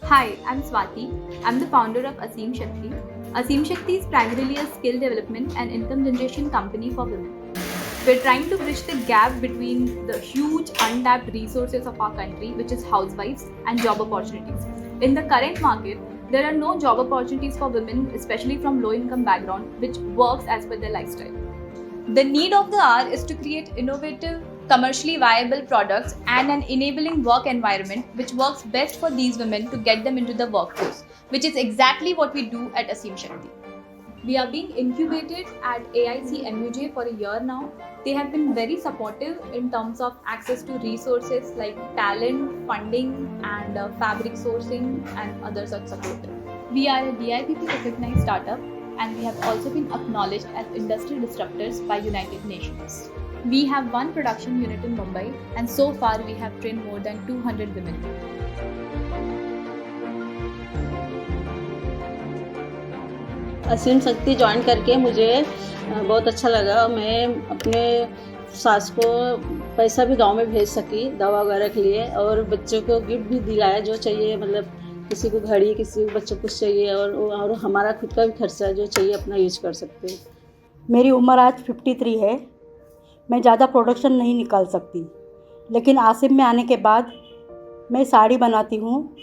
Hi, I'm Swati. I'm the founder of Aseem Shakti. Aseem Shakti is primarily a skill development and income generation company for women. We're trying to bridge the gap between the huge untapped resources of our country, which is housewives, and job opportunities. In the current market, there are no job opportunities for women, especially from low income background, which works as per their lifestyle. The need of the hour is to create innovative, commercially viable products and an enabling work environment which works best for these women to get them into the workforce, which is exactly what we do at Aseem Shakti. We are being incubated at AIC MUJ for a year now. They have been very supportive in terms of access to resources like talent, funding, and fabric sourcing and other such support. We are a DIPP recognized startup and we have also been acknowledged as industry disruptors by United Nations. We have one production unit in Mumbai and so far we have trained more than 200 women. असीम शक्ति join करके मुझे बहुत अच्छा लगा। मैं अपने सास को पैसा भी गांव में भेज सकी दवा वगैरह के लिए, और बच्चों को गिफ्ट भी दिलाया जो चाहिए, मतलब किसी को घड़ी, किसी को बच्चों को कुछ चाहिए, और हमारा खुद का भी खर्चा जो चाहिए अपना यूज कर सकते हैं। मेरी उम्र आज 53 है। मैं ज़्यादा प्रोडक्शन नहीं निकाल सकती, लेकिन आसिम में आने के बाद मैं साड़ी बनाती हूँ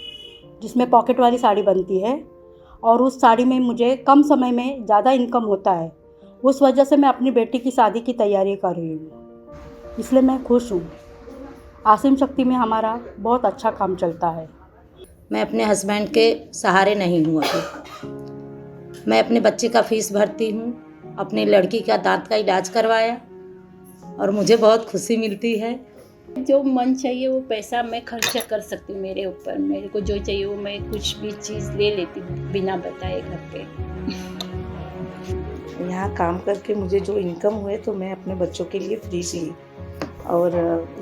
जिसमें पॉकेट वाली साड़ी बनती है, और उस साड़ी में मुझे कम समय में ज़्यादा इनकम होता है। उस वजह से मैं अपनी बेटी की शादी की तैयारी कर रही हूँ, इसलिए मैं खुश हूँ। आसिम शक्ति में हमारा बहुत अच्छा काम चलता है। मैं अपने हस्बैंड के सहारे नहीं हूँ अभी। मैं अपने बच्चे का फीस भरती हूँ, अपनी लड़की का दांत का इलाज करवाया और मुझे बहुत खुशी मिलती है। जो मन चाहिए वो पैसा मैं खर्चा कर सकती हूँ मेरे ऊपर। मेरे को जो चाहिए वो मैं कुछ भी चीज़ ले लेती हूँ बिना बताए घर पे। यहाँ काम करके मुझे जो इनकम हुए तो मैं अपने बच्चों के लिए फ्रीज ली, और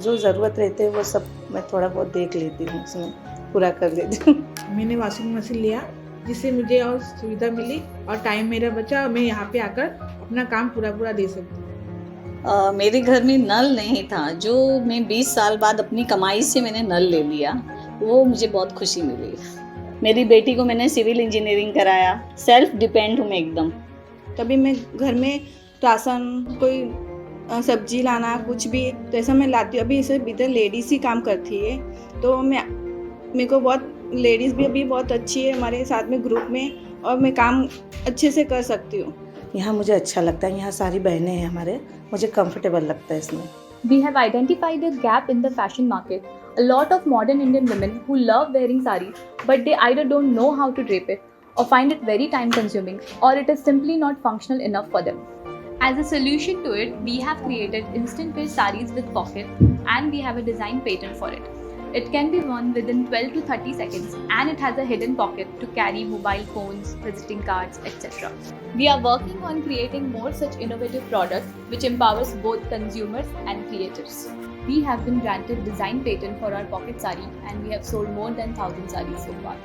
जो ज़रूरत रहते हैं वो सब मैं थोड़ा बहुत देख लेती हूँ, उसमें पूरा कर लेती हूँ। मैंने वॉशिंग मशीन लिया जिससे मुझे और सुविधा मिली और टाइम मेरा बचा, और मैं यहाँ पे आकर अपना काम पूरा दे सकती हूँ। मेरे घर में नल नहीं था, जो मैं 20 साल बाद अपनी कमाई से मैंने नल ले लिया, वो मुझे बहुत खुशी मिली। मेरी बेटी को मैंने सिविल इंजीनियरिंग कराया। सेल्फ डिपेंड हूँ मैं एकदम। कभी मैं घर में राशन, कोई सब्जी लाना, कुछ भी तो ऐसा मैं लाती हूँ। अभी इसे इधर लेडीज़ ही काम करती है, तो मेरे को बहुत लेडीज़ भी अभी बहुत अच्छी है हमारे साथ में ग्रुप में, और मैं काम अच्छे से कर सकती हूँ। यहाँ मुझे अच्छा लगता है, यहाँ सारी बहनें हैं हमारे, मुझे कंफर्टेबल लगता है इसमें। We have identified a gap in the fashion market. A lot of modern Indian women who love wearing sarees, but they either don't know how to drape it, or find it very time consuming, or it is simply not functional enough for them. As a solution to it, we have created instant wear sarees with pocket, and we have a design patent for it. It can be worn within 12 to 30 seconds, and it has a hidden pocket to carry mobile phones, visiting cards, etc. We are working on creating more such innovative products which empowers both consumers and creators. We have been granted design patent for our pocket saree, and we have sold more than 1,000 sarees so far.